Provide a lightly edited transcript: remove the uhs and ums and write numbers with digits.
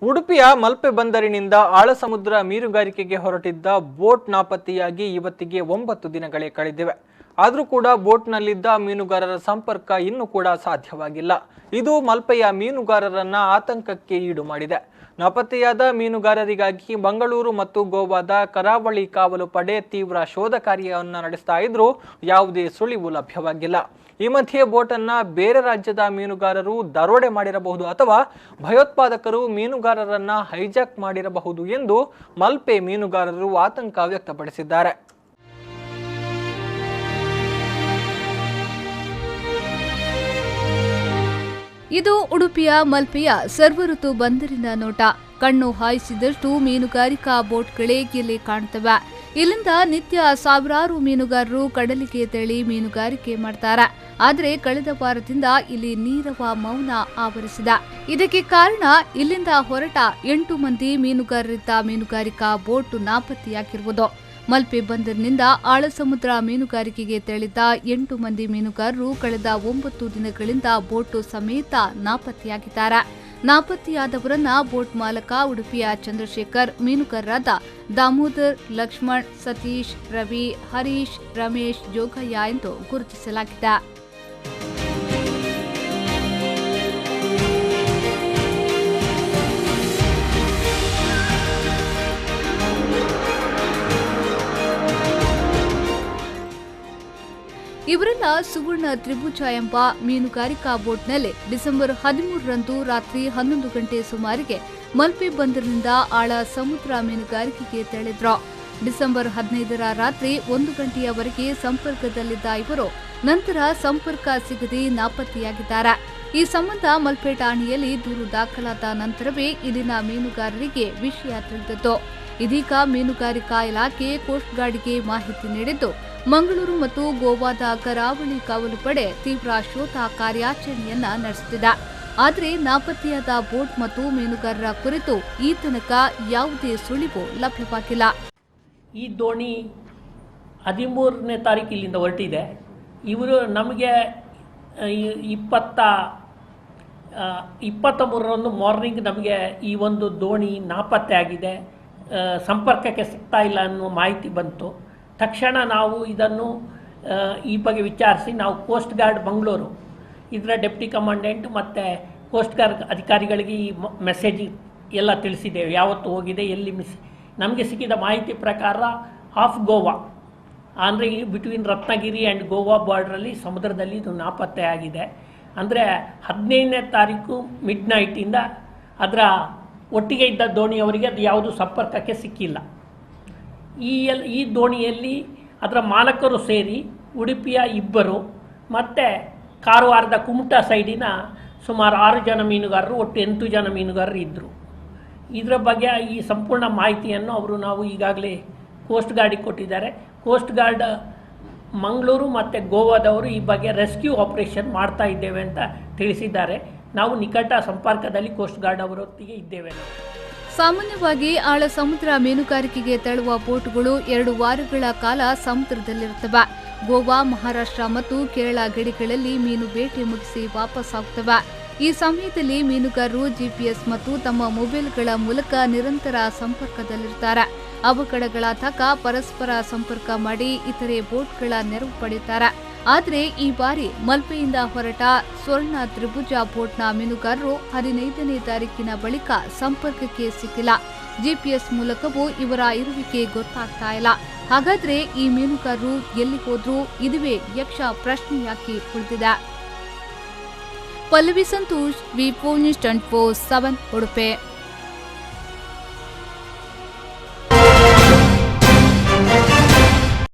ಉಡುಪಿಯ ಮಲ್ಪೆ ಬಂದರಿನಿಂದ ಆಳಸಮುದ್ರ ಮೀನುಗಾರಿಕೆಗೆ ಹೊರಟಿದ್ದ ಬೋಟ್ ನಾಪತ್ತೆಯಾಗಿ ಇವತ್ತಿಗೆ 9 ದಿನಗಳೇ ಕಳೆದಿವೆ. ಆದರೂ ಕೂಡ ಬೋಟ್ನಲ್ಲಿದ್ದ ಮೀನುಗಾರರ ಸಂಪರ್ಕ ಇನ್ನೂ ಕೂಡ ಸಾಧ್ಯವಾಗಿಲ್ಲ. ಇದು ಮಲ್ಪೆಯ ಮೀನುಗಾರರನ್ನ ಆತಂಕಕ್ಕೆ ಈಡು ಮಾಡಿದೆ. ನಾಪತ್ತೆಯಾದ ಮೀನುಗಾರರಿಗಾಗಿ ಮಂಗಳೂರು ಮತ್ತು ಗೋವಾದ ಕರಾವಳಿ ಕಾವಲು ಪಡೆ ತೀವ್ರ ಶೋಧ ಕಾರ್ಯವನ್ನು ನಡೆಸ್ತಾ ಇದ್ರೂ ಯಾವುದೇ ಸುಳಿವು ಲಭ್ಯವಾಗಿಲ್ಲ. ಈ ಮಧ್ಯೆ ಬೋಟನ್ನ ಬೇರೆ ರಾಜ್ಯದ ಮೀನುಗಾರರು ದರೋಡೆ ಮಾಡಿರಬಹುದು ಅಥವಾ ಭಯೋತ್ಪಾದಕರು ಮೀನುಗಾರರನ್ನ ಹೈಜಾಕ್ ಮಾಡಿರಬಹುದು ಎಂದು ಮಲ್ಪೆ ಮೀನುಗಾರರು ಆತಂಕ ವ್ಯಕ್ತಪಡಿಸಿದ್ದಾರೆ. ಇದು ಉಡುಪಿಯ ಮಲ್ಪೆಯ ಸರ್ವಋತು ಬಂದರಿನ ನೋಟ. ಕಣ್ಣು ಹಾಯಿಸಿದಷ್ಟು ಮೀನುಗಾರಿಕಾ ಬೋಟ್ಗಳೇ ಇಲ್ಲಿ ಕಾಣುತ್ತವೆ. ಇಲ್ಲಿಂದ ನಿತ್ಯ ಸಾವಿರಾರು ಮೀನುಗಾರರು ಕಡಲಿಗೆ ತೆರಳಿ ಮೀನುಗಾರಿಕೆ ಮಾಡ್ತಾರೆ. ಆದರೆ ಕಳೆದ ವಾರದಿಂದ ಇಲ್ಲಿ ನೀರವ ಮೌನ ಆವರಿಸಿದೆ. ಇದಕ್ಕೆ ಕಾರಣ ಇಲ್ಲಿಂದ ಹೊರಟ 8 ಮಂದಿ ಮೀನುಗಾರರಿದ್ದ ಮೀನುಗಾರಿಕಾ ಬೋಟ್ ನಾಪತ್ತೆಯಾಗಿರುವುದು. ಮಲ್ಪೆ ಬಂದರಿನಿಂದ ಆಳಸಮುದ್ರ ಮೀನುಗಾರಿಕೆಗೆ ತೆರಳಿದ್ದ 8 ಮಂದಿ ಮೀನುಗಾರರು ಕಳೆದ 9 ದಿನಗಳಿಂದ ಬೋಟ್ ಸಮೇತ ನಾಪತ್ತೆಯಾಗಿದ್ದಾರೆ. ನಾಪತ್ತೆಯಾದವರನ್ನ ಬೋಟ್ ಮಾಲಕ ಉಡುಪಿಯ ಚಂದ್ರಶೇಖರ್, ಮೀನುಗಾರರಾದ ದಾಮೋದರ್, ಲಕ್ಷ್ಮಣ್, ಸತೀಶ್, ರವಿ, ಹರೀಶ್, ರಮೇಶ್, ಜೋಗಯ್ಯ ಎಂದು ಗುರುತಿಸಲಾಗಿದೆ. ಇವರೆಲ್ಲ ಸುವರ್ಣ ತ್ರಿಭುಜ ಎಂಬ ಮೀನುಗಾರಿಕಾ ಬೋಟ್ನಲ್ಲಿ ಡಿಸೆಂಬರ್ 13ರಂದು ರಾತ್ರಿ 11 ಗಂಟೆ ಸುಮಾರಿಗೆ ಮಲ್ಪೆ ಬಂದರಿನಿಂದ ಆಳ ಸಮುದ್ರ ಮೀನುಗಾರಿಕೆಗೆ ತೆರಳಿದ್ರು. ಡಿಸೆಂಬರ್ 15ರ ರಾತ್ರಿ 1 ಗಂಟೆಯವರೆಗೆ ಸಂಪರ್ಕದಲ್ಲಿದ್ದ ಇವರು ನಂತರ ಸಂಪರ್ಕ ಸಿಗದೆ ನಾಪತ್ತೆಯಾಗಿದ್ದಾರೆ. ಈ ಸಂಬಂಧ ಮಲ್ಪೆ ಠಾಣೆಯಲ್ಲಿ ದೂರು ದಾಖಲಾದ ನಂತರವೇ ಇಲ್ಲಿನ ಮೀನುಗಾರರಿಗೆ ವಿಷಯ ತಿಳಿದಿತ್ತು. ಇದೀಗ ಮೀನುಗಾರಿಕಾ ಇಲಾಖೆ ಕೋಸ್ಟ್ ಗಾರ್ಡ್ಗೆ ಮಾಹಿತಿ ನೀಡಿದ್ದು ಮಂಗಳೂರು ಮತ್ತು ಗೋವಾದ ಕರಾವಳಿ ಕಾವಲು ಪಡೆ ತೀವ್ರ ಶೋಧ ಕಾರ್ಯಾಚರಣೆಯನ್ನ ನಡೆಸುತ್ತಿದೆ. ಆದರೆ ನಾಪತ್ತೆಯಾದ ಬೋಟ್ ಮತ್ತು ಮೀನುಗಾರರ ಕುರಿತು ಈ ತನಕ ಯಾವುದೇ ಸುಳಿವು ಲಭ್ಯವಾಗಿಲ್ಲ. ಈ ದೋಣಿ 13ನೇ ತಾರೀಕು ಇಲ್ಲಿಂದ ಹೊರಟಿದೆ. ಇವರು ನಮಗೆ 23ರಂದು ಮಾರ್ನಿಂಗ್ ನಮಗೆ ಈ ಒಂದು ದೋಣಿ ನಾಪತ್ತೆ ಆಗಿದೆ, ಸಂಪರ್ಕಕ್ಕೆ ಸಿಗ್ತಾ ಇಲ್ಲ ಅನ್ನೋ ಮಾಹಿತಿ ಬಂತು. ತಕ್ಷಣ ನಾವು ಇದನ್ನು ಈ ಬಗ್ಗೆ ವಿಚಾರಿಸಿ ನಾವು ಕೋಸ್ಟ್ ಗಾರ್ಡ್ ಮಂಗಳೂರು ಇದರ ಡೆಪ್ಟಿ ಕಮಾಂಡೆಂಟ್ ಮತ್ತು ಕೋಸ್ಟ್ ಗಾರ್ಡ್ ಅಧಿಕಾರಿಗಳಿಗೆ ಈ ಮೆಸೇಜ್ ಎಲ್ಲ ತಿಳಿಸಿದ್ದೇವೆ, ಯಾವತ್ತು ಹೋಗಿದೆ, ಎಲ್ಲಿ ನಮಗೆ ಸಿಕ್ಕಿದ ಮಾಹಿತಿ ಪ್ರಕಾರ ಆಫ್ ಗೋವಾ ಅಂದರೆ ಬಿಟ್ವೀನ್ ರತ್ನಗಿರಿ ಆ್ಯಂಡ್ ಗೋವಾ ಬಾರ್ಡ್ರಲ್ಲಿ ಸಮುದ್ರದಲ್ಲಿ ಇದು ನಾಪತ್ತೆ ಆಗಿದೆ. ಅಂದರೆ 15ನೇ ತಾರೀಕು ಮಿಡ್ ನೈಟಿಂದ ಅದರ ಒಟ್ಟಿಗೆ ಇದ್ದ ದೋಣಿಯವರಿಗೆ ಅದು ಯಾವುದು ಸಂಪರ್ಕಕ್ಕೆ ಸಿಕ್ಕಿಲ್ಲ. ಈ ದೋಣಿಯಲ್ಲಿ ಅದರ ಮಾಲಕರು ಸೇರಿ ಉಡುಪಿಯ 2 ಮತ್ತು ಕಾರವಾರದ ಕುಮಟಾ ಸೈಡಿನ ಸುಮಾರು 6 ಜನ ಮೀನುಗಾರರು, ಒಟ್ಟು 8 ಜನ ಮೀನುಗಾರರು ಇದ್ದರು. ಇದರ ಬಗ್ಗೆ ಈ ಸಂಪೂರ್ಣ ಮಾಹಿತಿಯನ್ನು ನಾವು ಈಗಾಗಲೇ ಕೋಸ್ಟ್ ಗಾರ್ಡಿಗೆ ಕೊಟ್ಟಿದ್ದಾರೆ. ಕೋಸ್ಟ್ ಗಾರ್ಡ್ ಮಂಗಳೂರು ಮತ್ತು ಗೋವಾದವರು ಈ ಬಗ್ಗೆ ರೆಸ್ಕ್ಯೂ ಆಪರೇಷನ್ ಮಾಡ್ತಾ ಇದ್ದೇವೆ ಅಂತ ತಿಳಿಸಿದ್ದಾರೆ. ನಾವು ನಿಕಟ ಸಂಪರ್ಕದಲ್ಲಿ ಕೋಸ್ಟ್ ಗಾರ್ಡ್ ಅವರೊಟ್ಟಿಗೆ ಇದ್ದೇವೆ. ಸಾಮಾನ್ಯವಾಗಿ ಆಳ ಸಮುದ್ರ ಮೀನುಗಾರಿಕೆಗೆ ತೆರಳುವ ಬೋಟ್ಗಳು 2 ವಾರಗಳ ಕಾಲ ಸಮುದ್ರದಲ್ಲಿರುತ್ತವೆ. ಗೋವಾ, ಮಹಾರಾಷ್ಟ್ರ ಮತ್ತು ಕೇರಳ ಗಡಿಗಳಲ್ಲಿ ಮೀನು ಬೇಟೆ ಮುಗಿಸಿ ವಾಪಸ್ಸಾಗುತ್ತವೆ. ಈ ಸಮಯದಲ್ಲಿ ಮೀನುಗಾರರು ಜಿಪಿಎಸ್ ಮತ್ತು ತಮ್ಮ ಮೊಬೈಲ್ಗಳ ಮೂಲಕ ನಿರಂತರ ಸಂಪರ್ಕದಲ್ಲಿರುತ್ತಾರೆ. ಅವಘಡಗಳಾದಾಗ ಪರಸ್ಪರ ಸಂಪರ್ಕ ಮಾಡಿ ಇತರೆ ಬೋಟ್ಗಳ ನೆರವು ಪಡೆಯುತ್ತಾರೆ. ಆದರೆ ಈ ಬಾರಿ ಮಲ್ಪೆಯಿಂದ ಹೊರಟ ಸ್ವರ್ಣ ತ್ರಿಭುಜ ಬೋಟ್ನ ಮೀನುಗಾರರು 15ನೇ ತಾರೀಕಿನ ಬಳಿಕ ಸಂಪರ್ಕಕ್ಕೆ ಸಿಕ್ಕಿಲ್ಲ. ಜಿಪಿಎಸ್ ಮೂಲಕವೂ ಇವರ ಇರುವಿಕೆ ಗೊತ್ತಾಗ್ತಾ ಇಲ್ಲ. ಹಾಗಾದ್ರೆ ಈ ಮೀನುಗಾರರು ಎಲ್ಲಿ ಹೋದ್ರು? ಇದುವೇ ಯಕ್ಷ ಪ್ರಶ್ನೆಯಾಗಿ ಉಳಿದಿದೆ. ಪಲ್ಲವಿ ಸಂತೋಷ್, ವಿ4 ನ್ಯೂಸ್ 24/7 ಉಡುಪಿ.